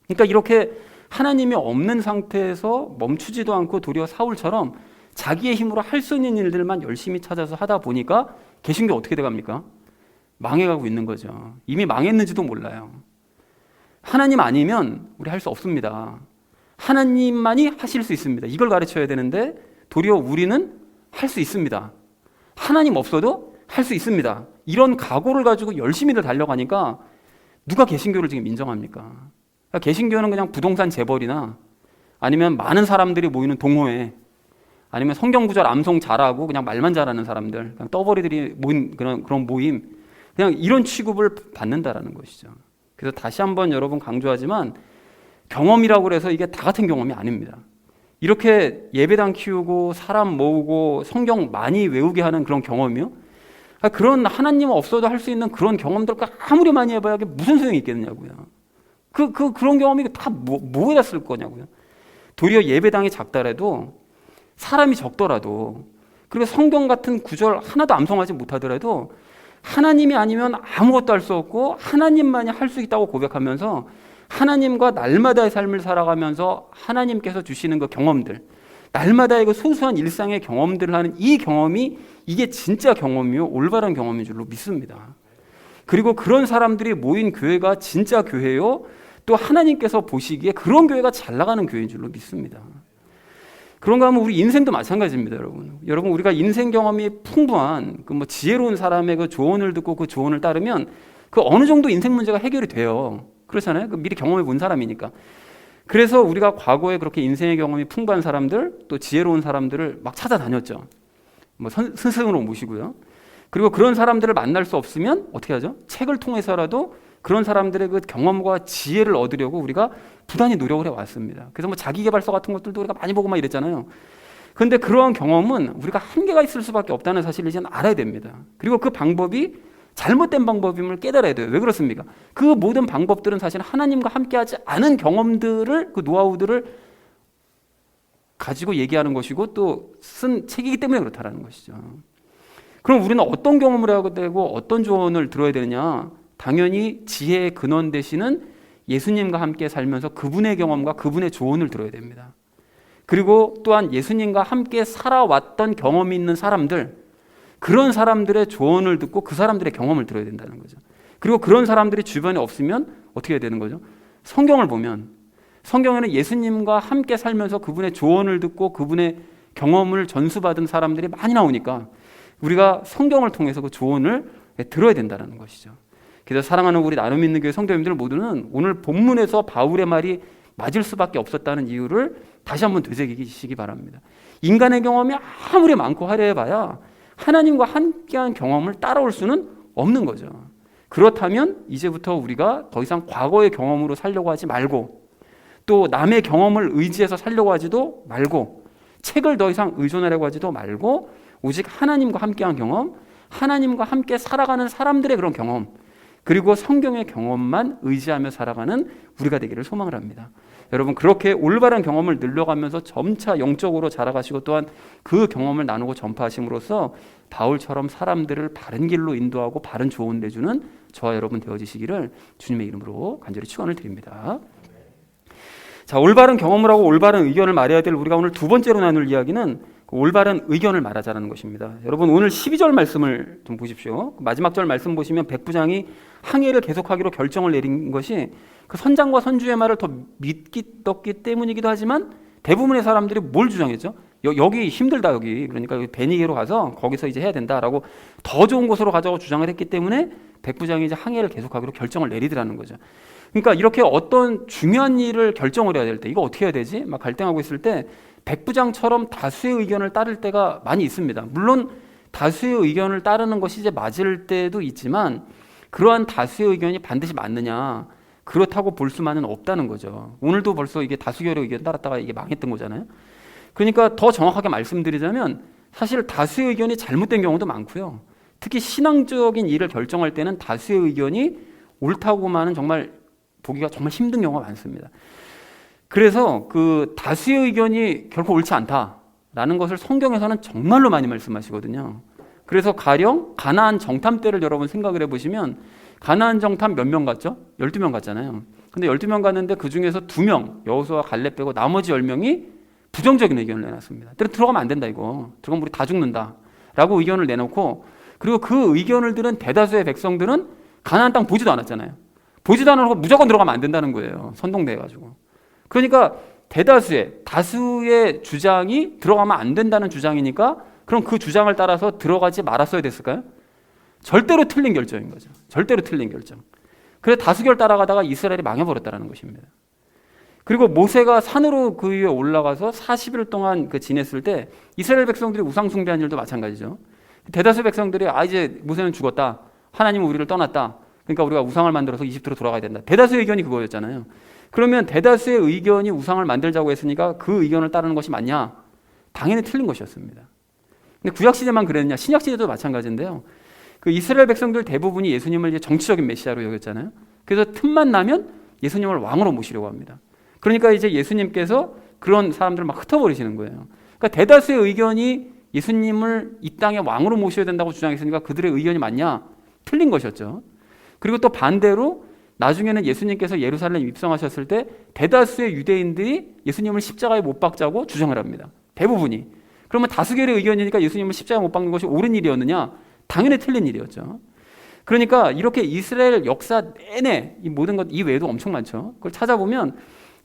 그러니까 이렇게 하나님이 없는 상태에서 멈추지도 않고 도리어 사울처럼 자기의 힘으로 할 수 있는 일들만 열심히 찾아서 하다 보니까 개신교 어떻게 돼갑니까? 망해가고 있는 거죠. 이미 망했는지도 몰라요. 하나님 아니면 우리 할 수 없습니다. 하나님만이 하실 수 있습니다. 이걸 가르쳐야 되는데 도리어 우리는 할 수 있습니다. 하나님 없어도 할 수 있습니다. 이런 각오를 가지고 열심히들 달려가니까 누가 개신교를 지금 인정합니까? 그러니까 개신교는 그냥 부동산 재벌이나 아니면 많은 사람들이 모이는 동호회 아니면 성경 구절 암송 잘하고 그냥 말만 잘하는 사람들, 그냥 떠벌이들이 모인 그런 모임, 그냥 이런 취급을 받는다라는 것이죠. 그래서 다시 한번 여러분 강조하지만 경험이라고 해서 이게 다 같은 경험이 아닙니다. 이렇게 예배당 키우고 사람 모으고 성경 많이 외우게 하는 그런 경험이요? 그런 하나님 없어도 할 수 있는 그런 경험들 아무리 많이 해봐야 무슨 소용이 있겠느냐고요. 그런 경험이 다 뭐에다 쓸 거냐고요. 도리어 예배당이 작더라도 사람이 적더라도 그리고 성경 같은 구절 하나도 암송하지 못하더라도 하나님이 아니면 아무것도 할 수 없고 하나님만이 할 수 있다고 고백하면서 하나님과 날마다의 삶을 살아가면서 하나님께서 주시는 그 경험들, 날마다의 그 소소한 일상의 경험들을 하는 이 경험이 이게 진짜 경험이요, 올바른 경험인 줄로 믿습니다. 그리고 그런 사람들이 모인 교회가 진짜 교회요, 또 하나님께서 보시기에 그런 교회가 잘 나가는 교회인 줄로 믿습니다. 그런가 하면 우리 인생도 마찬가지입니다, 여러분. 여러분, 우리가 인생 경험이 풍부한 그 뭐 지혜로운 사람의 그 조언을 듣고 그 조언을 따르면 그 어느 정도 인생 문제가 해결이 돼요. 그렇잖아요. 그 미리 경험해 본 사람이니까. 그래서 우리가 과거에 그렇게 인생의 경험이 풍부한 사람들, 또 지혜로운 사람들을 막 찾아다녔죠. 뭐 스승으로 모시고요. 그리고 그런 사람들을 만날 수 없으면 어떻게 하죠? 책을 통해서라도 그런 사람들의 그 경험과 지혜를 얻으려고 우리가 부단히 노력을 해왔습니다. 그래서 뭐 자기계발서 같은 것들도 우리가 많이 보고 막 이랬잖아요. 그런데 그러한 경험은 우리가 한계가 있을 수밖에 없다는 사실을 이제는 알아야 됩니다. 그리고 그 방법이 잘못된 방법임을 깨달아야 돼요. 왜 그렇습니까? 그 모든 방법들은 사실 하나님과 함께하지 않은 경험들을, 그 노하우들을 가지고 얘기하는 것이고 또 쓴 책이기 때문에 그렇다는 것이죠. 그럼 우리는 어떤 경험을 해야 되고 어떤 조언을 들어야 되느냐? 당연히 지혜의 근원 되시는 예수님과 함께 살면서 그분의 경험과 그분의 조언을 들어야 됩니다. 그리고 또한 예수님과 함께 살아왔던 경험이 있는 사람들, 그런 사람들의 조언을 듣고 그 사람들의 경험을 들어야 된다는 거죠. 그리고 그런 사람들이 주변에 없으면 어떻게 해야 되는 거죠? 성경을 보면 성경에는 예수님과 함께 살면서 그분의 조언을 듣고 그분의 경험을 전수받은 사람들이 많이 나오니까 우리가 성경을 통해서 그 조언을 들어야 된다는 것이죠. 그래서 사랑하는 우리 나눔 있는 교회 성도님들 모두는 오늘 본문에서 바울의 말이 맞을 수밖에 없었다는 이유를 다시 한번 되새기시기 바랍니다. 인간의 경험이 아무리 많고 화려해봐야 하나님과 함께한 경험을 따라올 수는 없는 거죠. 그렇다면 이제부터 우리가 더 이상 과거의 경험으로 살려고 하지 말고 또 남의 경험을 의지해서 살려고 하지도 말고 책을 더 이상 의존하려고 하지도 말고 오직 하나님과 함께한 경험, 하나님과 함께 살아가는 사람들의 그런 경험, 그리고 성경의 경험만 의지하며 살아가는 우리가 되기를 소망을 합니다. 여러분, 그렇게 올바른 경험을 늘려가면서 점차 영적으로 자라가시고 또한 그 경험을 나누고 전파하심으로써 바울처럼 사람들을 바른 길로 인도하고 바른 조언 내주는 저와 여러분 되어지시기를 주님의 이름으로 간절히 축원을 드립니다. 자, 올바른 경험을 하고 올바른 의견을 말해야 될 우리가 오늘 두 번째로 나눌 이야기는 그 올바른 의견을 말하자는 것입니다. 여러분, 오늘 12절 말씀을 좀 보십시오. 마지막 절 말씀 보시면 백부장이 항해를 계속하기로 결정을 내린 것이 그 선장과 선주의 말을 더 믿기 때문이기도 하지만 대부분의 사람들이 뭘 주장했죠? 여기 힘들다 여기. 그러니까 여기 베니게로 가서 거기서 이제 해야 된다라고 더 좋은 곳으로 가자고 주장을 했기 때문에 백부장이 이제 항해를 계속하기로 결정을 내리더라는 거죠. 그러니까 이렇게 어떤 중요한 일을 결정을 해야 될 때 이거 어떻게 해야 되지? 막 갈등하고 있을 때 백부장처럼 다수의 의견을 따를 때가 많이 있습니다. 물론 다수의 의견을 따르는 것이 이제 맞을 때도 있지만 그러한 다수의 의견이 반드시 맞느냐? 그렇다고 볼 수만은 없다는 거죠. 오늘도 벌써 이게 다수결의 의견 따랐다가 이게 망했던 거잖아요. 그러니까 더 정확하게 말씀드리자면 사실 다수의 의견이 잘못된 경우도 많고요. 특히 신앙적인 일을 결정할 때는 다수의 의견이 옳다고만은 정말 보기가 정말 힘든 경우가 많습니다. 그래서 그 다수의 의견이 결코 옳지 않다라는 것을 성경에서는 정말로 많이 말씀하시거든요. 그래서 가령 가나안 정탐 때를 여러분 생각을 해보시면 가나안 정탐 몇 명 갔죠? 12명 갔잖아요. 근데 12명 갔는데 그 중에서 2명 여호수아와 갈렙 빼고 나머지 10명이 부정적인 의견을 내놨습니다. 들어가면 안 된다 이거. 들어가면 우리 다 죽는다 라고 의견을 내놓고 그리고 그 의견을 들은 대다수의 백성들은 가나안 땅 보지도 않았잖아요. 보지도 않고 무조건 들어가면 안 된다는 거예요. 선동돼가지고. 그러니까 다수의 주장이 들어가면 안 된다는 주장이니까 그럼 그 주장을 따라서 들어가지 말았어야 됐을까요? 절대로 틀린 결정인 거죠. 절대로 틀린 결정. 그래서 다수결 따라가다가 이스라엘이 망해버렸다는 것입니다. 그리고 모세가 산으로 그 위에 올라가서 40일 동안 지냈을 때 이스라엘 백성들이 우상 숭배한 일도 마찬가지죠. 대다수 백성들이 이제 모세는 죽었다. 하나님은 우리를 떠났다. 그러니까 우리가 우상을 만들어서 이집트로 돌아가야 된다. 대다수의 의견이 그거였잖아요. 그러면 대다수의 의견이 우상을 만들자고 했으니까 그 의견을 따르는 것이 맞냐? 당연히 틀린 것이었습니다. 근데 구약시대만 그랬냐? 신약시대도 마찬가지인데요. 그 이스라엘 백성들 대부분이 예수님을 이제 정치적인 메시아로 여겼잖아요. 그래서 틈만 나면 예수님을 왕으로 모시려고 합니다. 그러니까 이제 예수님께서 그런 사람들을 막 흩어버리시는 거예요. 그러니까 대다수의 의견이 예수님을 이 땅의 왕으로 모셔야 된다고 주장했으니까 그들의 의견이 맞냐? 틀린 것이었죠. 그리고 또 반대로 나중에는 예수님께서 예루살렘 입성하셨을 때 대다수의 유대인들이 예수님을 십자가에 못 박자고 주장을 합니다. 대부분이. 그러면 다수결의 의견이니까 예수님을 십자가에 못 박는 것이 옳은 일이었느냐? 당연히 틀린 일이었죠. 그러니까 이렇게 이스라엘 역사 내내 이 모든 것 이외에도 엄청 많죠. 그걸 찾아보면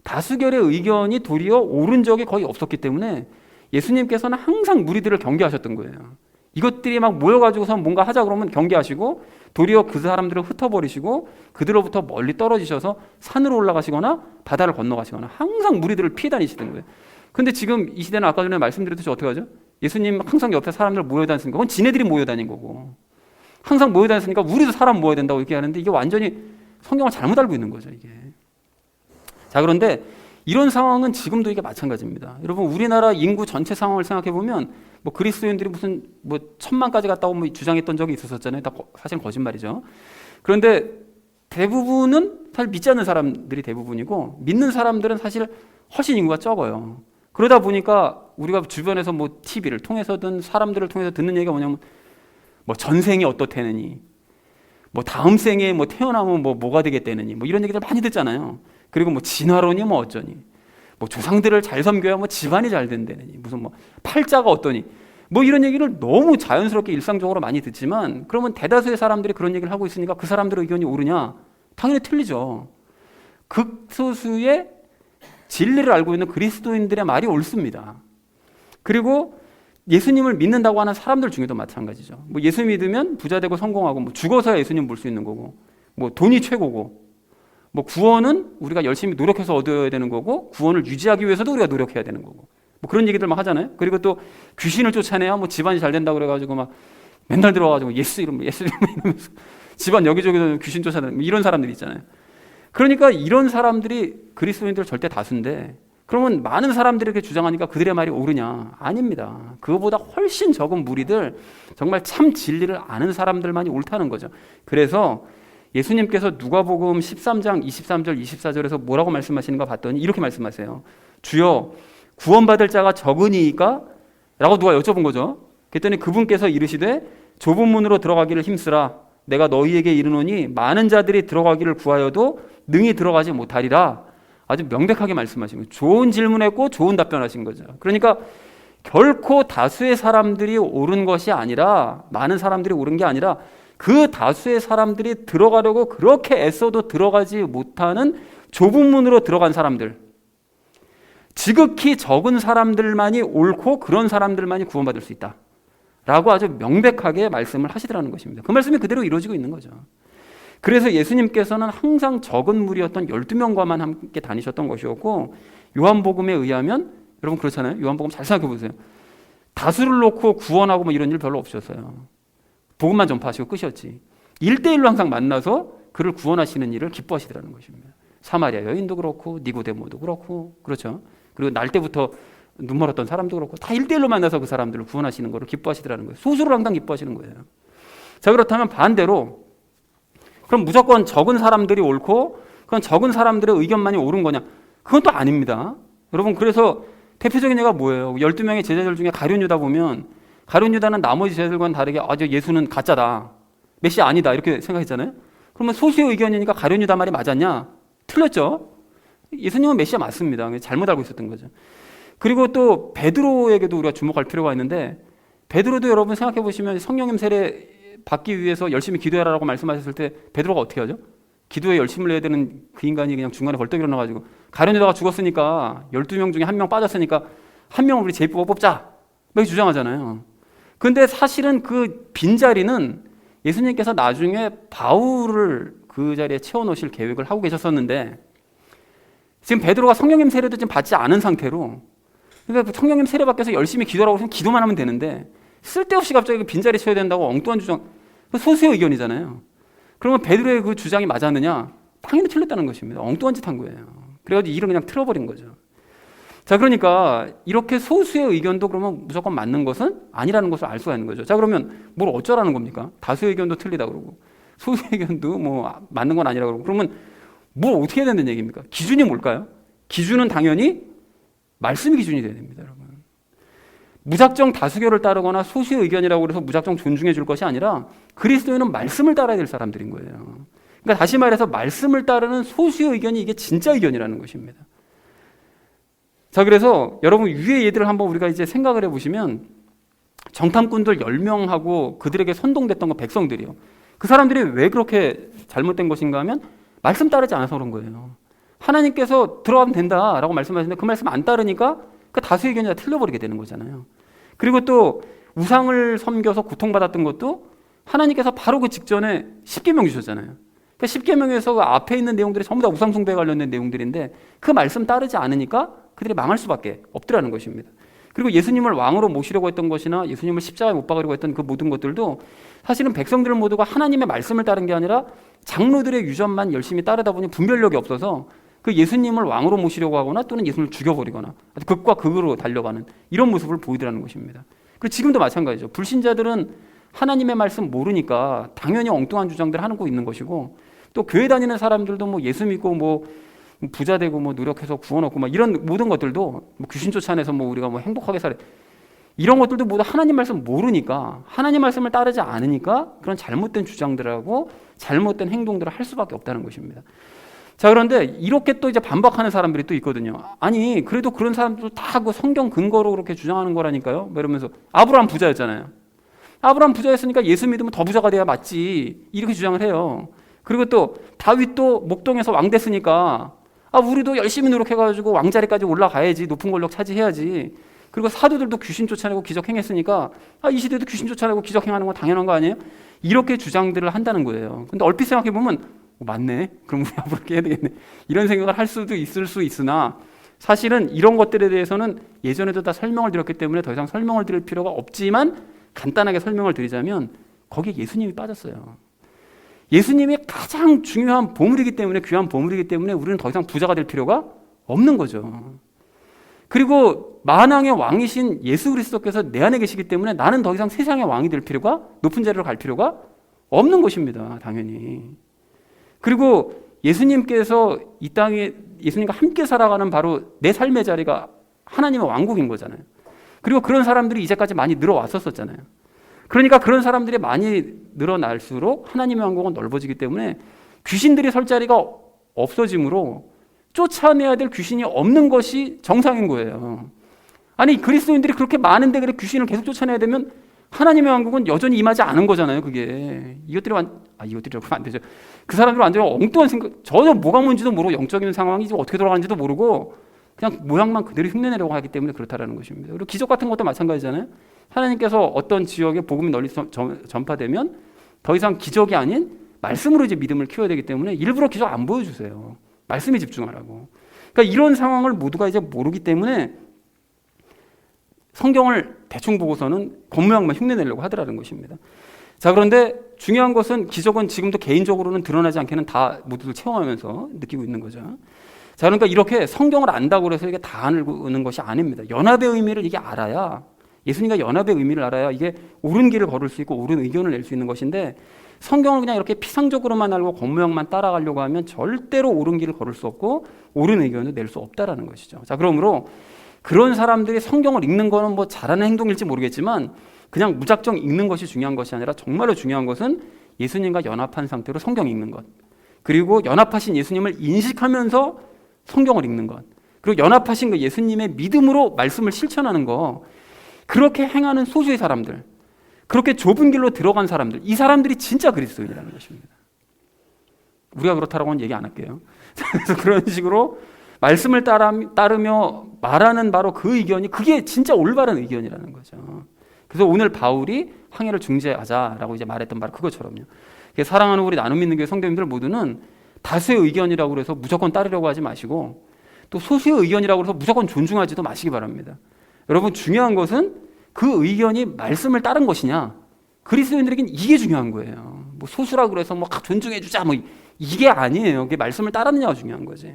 다수결의 의견이 도리어 옳은 적이 거의 없었기 때문에 예수님께서는 항상 무리들을 경계하셨던 거예요. 이것들이 막 모여가지고서 뭔가 하자 그러면 경계하시고 도리어 그 사람들을 흩어버리시고 그들로부터 멀리 떨어지셔서 산으로 올라가시거나 바다를 건너가시거나 항상 무리들을 피해 다니시던 거예요. 근데 지금 이 시대는 아까 전에 말씀드렸듯이 어떻게 하죠? 예수님 항상 옆에 사람들 모여다니시니까 그건 지네들이 모여다닌 거고 항상 모여다녔으니까 우리도 사람 모여야 된다고 이렇게 하는데 이게 완전히 성경을 잘못 알고 있는 거죠 이게. 자, 그런데 이런 상황은 지금도 이게 마찬가지입니다. 여러분 우리나라 인구 전체 상황을 생각해 보면 뭐 그리스도인들이 무슨 뭐 1000만까지 갔다고 뭐 주장했던 적이 있었잖아요. 다 사실은 거짓말이죠. 그런데 대부분은 사실 믿지 않는 사람들이 대부분이고 믿는 사람들은 사실 훨씬 인구가 적어요. 그러다 보니까 우리가 주변에서 뭐 TV를 통해서든 사람들을 통해서 듣는 얘기가 뭐냐면 뭐 전생이 어떻다느니 뭐 다음 생에 뭐 태어나면 뭐가 되겠다느니 뭐 이런 얘기들 많이 듣잖아요. 그리고 뭐 진화론이 뭐 어쩌니 뭐 조상들을 잘 섬겨야 뭐 집안이 잘 된다느니 무슨 뭐 팔자가 어떠니 뭐 이런 얘기를 너무 자연스럽게 일상적으로 많이 듣지만 그러면 대다수의 사람들이 그런 얘기를 하고 있으니까 그 사람들의 의견이 옳으냐? 당연히 틀리죠. 극소수의 진리를 알고 있는 그리스도인들의 말이 옳습니다. 그리고 예수님을 믿는다고 하는 사람들 중에도 마찬가지죠. 뭐 예수 믿으면 부자 되고 성공하고 뭐 죽어서야 예수님 볼 수 있는 거고 뭐 돈이 최고고 뭐 구원은 우리가 열심히 노력해서 얻어야 되는 거고 구원을 유지하기 위해서도 우리가 노력해야 되는 거고 뭐 그런 얘기들 막 하잖아요. 그리고 또 귀신을 쫓아내야 뭐 집안이 잘 된다고 그래가지고 막 맨날 들어와가지고 예수 이름 이러면서 집안 여기저기서 귀신 쫓아내는 뭐 이런 사람들이 있잖아요. 그러니까 이런 사람들이 그리스도인들 절대 다수인데 그러면 많은 사람들이 이렇게 주장하니까 그들의 말이 옳으냐? 아닙니다. 그거보다 훨씬 적은 무리들 정말 참 진리를 아는 사람들만이 옳다는 거죠. 그래서 예수님께서 누가복음 13장 23절 24절에서 뭐라고 말씀하시는가 봤더니 이렇게 말씀하세요. 주여 구원받을 자가 적으니까? 라고 누가 여쭤본 거죠. 그랬더니 그분께서 이르시되 좁은 문으로 들어가기를 힘쓰라. 내가 너희에게 이르노니 많은 자들이 들어가기를 구하여도 능히 들어가지 못하리라. 아주 명백하게 말씀하신 거예요. 좋은 질문했고 좋은 답변하신 거죠. 그러니까 결코 다수의 사람들이 옳은 것이 아니라 많은 사람들이 옳은 게 아니라 그 다수의 사람들이 들어가려고 그렇게 애써도 들어가지 못하는 좁은 문으로 들어간 사람들 지극히 적은 사람들만이 옳고 그런 사람들만이 구원받을 수 있다 라고 아주 명백하게 말씀을 하시더라는 것입니다. 그 말씀이 그대로 이루어지고 있는 거죠. 그래서 예수님께서는 항상 적은 무리였던 12명과만 함께 다니셨던 것이었고, 요한복음에 의하면, 여러분 그렇잖아요. 요한복음 잘 생각해 보세요. 다수를 놓고 구원하고 뭐 이런 일 별로 없으셨어요. 복음만 전파하시고 끝이었지. 1대1로 항상 만나서 그를 구원하시는 일을 기뻐하시더라는 것입니다. 사마리아 여인도 그렇고 니고데모도 그렇고, 그렇죠. 그리고 날 때부터 눈 멀었던 사람도 그렇고 다 1대1로 만나서 그 사람들을 구원하시는 것을 기뻐하시더라는 거예요. 소수를 항상 기뻐하시는 거예요. 자, 그렇다면 반대로 그럼 무조건 적은 사람들이 옳고 그건 적은 사람들의 의견만이 옳은 거냐? 그건 또 아닙니다. 여러분, 그래서 대표적인 예가 뭐예요? 12명의 제자들 중에 가룟 유다 보면, 가룟 유다는 나머지 제자들과는 다르게 저 예수는 가짜다, 메시아 아니다 이렇게 생각했잖아요. 그러면 소수의 의견이니까 가룟 유다 말이 맞았냐? 틀렸죠. 예수님은 메시아 맞습니다. 잘못 알고 있었던 거죠. 그리고 또 베드로에게도 우리가 주목할 필요가 있는데, 베드로도 여러분 생각해 보시면 성령님 세례 받기 위해서 열심히 기도해라라고 말씀하셨을 때 베드로가 어떻게 하죠? 기도에 열심을 내야 되는 그 인간이 그냥 중간에 벌떡 일어나가지고, 가룟 유다가 죽었으니까 12명 중에 1명 빠졌으니까 한 명을 우리 제일 뽑자 이렇게 주장하잖아요. 그런데 사실은 그 빈자리는 예수님께서 나중에 바울을 그 자리에 채워놓으실 계획을 하고 계셨었는데, 지금 베드로가 성령님 세례도 지금 받지 않은 상태로, 그러니까 성령님 세례 받기 위해서 열심히 기도하라고 하면 기도만 하면 되는데 쓸데없이 갑자기 그 빈자리 채워야 된다고 엉뚱한 주장, 소수의 의견이잖아요. 그러면 베드로의 그 주장이 맞았느냐? 당연히 틀렸다는 것입니다. 엉뚱한 짓 한 거예요. 그래가지고 일을 그냥 틀어버린 거죠. 자, 그러니까 이렇게 소수의 의견도 그러면 무조건 맞는 것은 아니라는 것을 알 수가 있는 거죠. 자, 그러면 뭘 어쩌라는 겁니까? 다수의 의견도 틀리다 그러고 소수의 의견도 뭐 맞는 건 아니라 그러고, 그러면 뭘 어떻게 해야 된다는 얘기입니까? 기준이 뭘까요? 기준은 당연히 말씀이 기준이 돼야 됩니다, 여러분. 무작정 다수결을 따르거나 소수의 의견이라고 해서 무작정 존중해 줄 것이 아니라 그리스도인은 말씀을 따라야 될 사람들인 거예요. 그러니까 다시 말해서 말씀을 따르는 소수의 의견이 이게 진짜 의견이라는 것입니다. 자, 그래서 여러분 위의 예들을 한번 우리가 이제 생각을 해보시면, 정탐꾼들 10명하고 그들에게 선동됐던 거 백성들이요. 그 사람들이 왜 그렇게 잘못된 것인가 하면 말씀 따르지 않아서 그런 거예요. 하나님께서 들어가면 된다라고 말씀하시는데 그 말씀 안 따르니까 그 다수의 의견이 다 틀려버리게 되는 거잖아요. 그리고 또 우상을 섬겨서 고통받았던 것도 하나님께서 바로 그 직전에 10계명 주셨잖아요. 그러니까 10계명에서 그 앞에 있는 내용들이 전부 다 우상 숭배에 관련된 내용들인데 그 말씀 따르지 않으니까 그들이 망할 수밖에 없더라는 것입니다. 그리고 예수님을 왕으로 모시려고 했던 것이나 예수님을 십자가에 못 박으려고 했던 그 모든 것들도 사실은 백성들 모두가 하나님의 말씀을 따른 게 아니라 장로들의 유전만 열심히 따르다 보니 분별력이 없어서 그 예수님을 왕으로 모시려고 하거나 또는 예수님을 죽여버리거나 극과 극으로 달려가는 이런 모습을 보이더라는 것입니다. 그리고 지금도 마찬가지죠. 불신자들은 하나님의 말씀 모르니까 당연히 엉뚱한 주장들 하는 거 있는 것이고, 또 교회 다니는 사람들도 뭐 예수 믿고 뭐 부자 되고 뭐 노력해서 구원 얻고 막 이런 모든 것들도 뭐 귀신 쫓아내서 뭐 우리가 뭐 행복하게 살아, 이런 것들도 모두 하나님 말씀 모르니까, 하나님 말씀을 따르지 않으니까 그런 잘못된 주장들하고 잘못된 행동들을 할 수밖에 없다는 것입니다. 자, 그런데 이렇게 또 이제 반박하는 사람들이 또 있거든요. 아니, 그래도 그런 사람들 다 그 성경 근거로 그렇게 주장하는 거라니까요. 뭐 이러면서 아브라함 부자였잖아요. 아브라함 부자였으니까 예수 믿으면 더 부자가 돼야 맞지, 이렇게 주장을 해요. 그리고 또 다윗도 목동에서 왕 됐으니까 우리도 열심히 노력해가지고 왕자리까지 올라가야지, 높은 권력 차지해야지. 그리고 사도들도 귀신 쫓아내고 기적 행했으니까 이 시대도 귀신 쫓아내고 기적 행하는 건 당연한 거 아니에요? 이렇게 주장들을 한다는 거예요. 근데 얼핏 생각해 보면 맞네, 그럼 우리 앞으로 이렇게 해야 되겠네, 이런 생각을 할 수도 있을 수 있으나, 사실은 이런 것들에 대해서는 예전에도 다 설명을 드렸기 때문에 더 이상 설명을 드릴 필요가 없지만, 간단하게 설명을 드리자면 거기에 예수님이 빠졌어요. 예수님이 가장 중요한 보물이기 때문에, 귀한 보물이기 때문에 우리는 더 이상 부자가 될 필요가 없는 거죠. 그리고 만왕의 왕이신 예수 그리스도께서 내 안에 계시기 때문에 나는 더 이상 세상의 왕이 될 필요가, 높은 자리로 갈 필요가 없는 것입니다, 당연히. 그리고 예수님께서 이 땅에 예수님과 함께 살아가는 바로 내 삶의 자리가 하나님의 왕국인 거잖아요. 그리고 그런 사람들이 이제까지 많이 늘어왔었잖아요. 그러니까 그런 사람들이 많이 늘어날수록 하나님의 왕국은 넓어지기 때문에 귀신들이 설 자리가 없어지므로 쫓아내야 될 귀신이 없는 것이 정상인 거예요. 아니, 그리스도인들이 그렇게 많은데 그래 귀신을 계속 쫓아내야 되면 하나님의 왕국은 여전히 임하지 않은 거잖아요. 그게 이것들이라고 하면 안 되죠. 그 사람들은 완전히 엉뚱한 생각, 전혀 뭐가 뭔지도 모르고 영적인 상황이 어떻게 돌아가는지도 모르고 그냥 모양만 그대로 흉내내려고 하기 때문에 그렇다라는 것입니다. 그리고 기적 같은 것도 마찬가지잖아요. 하나님께서 어떤 지역에 복음이 널리 전파되면 더 이상 기적이 아닌 말씀으로 이제 믿음을 키워야 되기 때문에 일부러 기적 안 보여주세요. 말씀에 집중하라고. 그러니까 이런 상황을 모두가 이제 모르기 때문에 성경을 대충 보고서는 겉모양만 흉내내려고 하더라는 것입니다. 자, 그런데 중요한 것은 기적은 지금도 개인적으로는 드러나지 않게는 다 모두들 체험하면서 느끼고 있는 거죠. 자, 그러니까 이렇게 성경을 안다고 해서 이게 다 아는 것이 아닙니다. 연합의 의미를 이게 알아야, 예수님과 연합의 의미를 알아야 이게 옳은 길을 걸을 수 있고 옳은 의견을 낼 수 있는 것인데, 성경을 그냥 이렇게 피상적으로만 알고 겉모양만 따라가려고 하면 절대로 옳은 길을 걸을 수 없고 옳은 의견을 낼 수 없다라는 것이죠. 자, 그러므로 그런 사람들이 성경을 읽는 거는 뭐 잘하는 행동일지 모르겠지만 그냥 무작정 읽는 것이 중요한 것이 아니라 정말로 중요한 것은 예수님과 연합한 상태로 성경 읽는 것, 그리고 연합하신 예수님을 인식하면서 성경을 읽는 것, 그리고 연합하신 그 예수님의 믿음으로 말씀을 실천하는 거, 그렇게 행하는 소수의 사람들, 그렇게 좁은 길로 들어간 사람들, 이 사람들이 진짜 그리스도인이라는 것입니다. 우리가 그렇다라고는 얘기 안 할게요. 그래서 그런 식으로 말씀을 따르며 말하는 바로 그 의견이, 그게 진짜 올바른 의견이라는 거죠. 그래서 오늘 바울이 항해를 중재하자라고 이제 말했던 바로 그것처럼요. 사랑하는 우리 나눔 믿는 교회 성도님들 모두는 다수의 의견이라고 해서 무조건 따르려고 하지 마시고, 또 소수의 의견이라고 해서 무조건 존중하지도 마시기 바랍니다. 여러분, 중요한 것은 그 의견이 말씀을 따른 것이냐, 그리스도인들에겐 이게 중요한 거예요. 뭐 소수라고 그래서 뭐 존중해주자, 뭐 이게 아니에요. 그게 말씀을 따르느냐가 중요한 거지.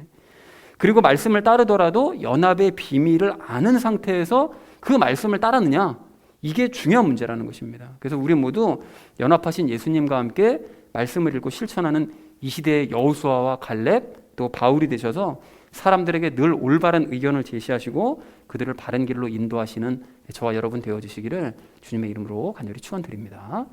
그리고 말씀을 따르더라도 연합의 비밀을 아는 상태에서 그 말씀을 따르느냐, 이게 중요한 문제라는 것입니다. 그래서 우리 모두 연합하신 예수님과 함께 말씀을 읽고 실천하는 이 시대의 여호수아와 갈렙, 또 바울이 되셔서 사람들에게 늘 올바른 의견을 제시하시고 그들을 바른 길로 인도하시는 저와 여러분 되어주시기를 주님의 이름으로 간절히 축원드립니다.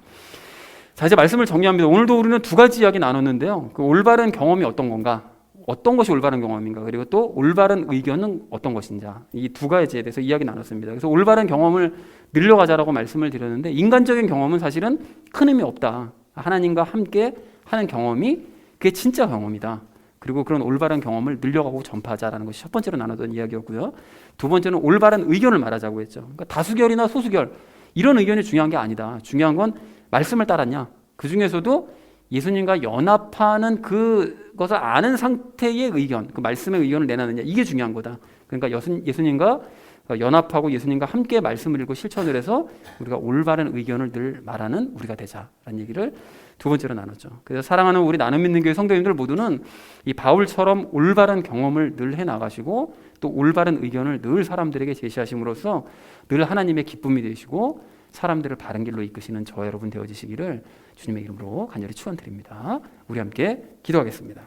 자, 이제 말씀을 정리합니다. 오늘도 우리는 두 가지 이야기 나눴는데요. 그 올바른 경험이 어떤 건가, 어떤 것이 올바른 경험인가, 그리고 또 올바른 의견은 어떤 것인지, 이 두 가지에 대해서 이야기 나눴습니다. 그래서 올바른 경험을 늘려가자라고 말씀을 드렸는데, 인간적인 경험은 사실은 큰 의미 없다. 하나님과 함께 하는 경험이 그게 진짜 경험이다. 그리고 그런 올바른 경험을 늘려가고 전파하자라는 것이 첫 번째로 나눴던 이야기였고요. 두 번째는 올바른 의견을 말하자고 했죠. 그러니까 다수결이나 소수결, 이런 의견이 중요한 게 아니다. 중요한 건 말씀을 따랐냐, 그 중에서도 예수님과 연합하는 그것을 아는 상태의 의견, 그 말씀의 의견을 내놨느냐, 이게 중요한 거다. 그러니까 예수님과 연합하고 예수님과 함께 말씀을 읽고 실천을 해서 우리가 올바른 의견을 늘 말하는 우리가 되자라는 얘기를 두 번째로 나눴죠. 그래서 사랑하는 우리 나눔 믿는 교회 성도님들 모두는 이 바울처럼 올바른 경험을 늘 해나가시고 또 올바른 의견을 늘 사람들에게 제시하심으로써 늘 하나님의 기쁨이 되시고 사람들을 바른 길로 이끄시는 저와 여러분 되어지시기를 주님의 이름으로 간절히 축원드립니다. 우리 함께 기도하겠습니다.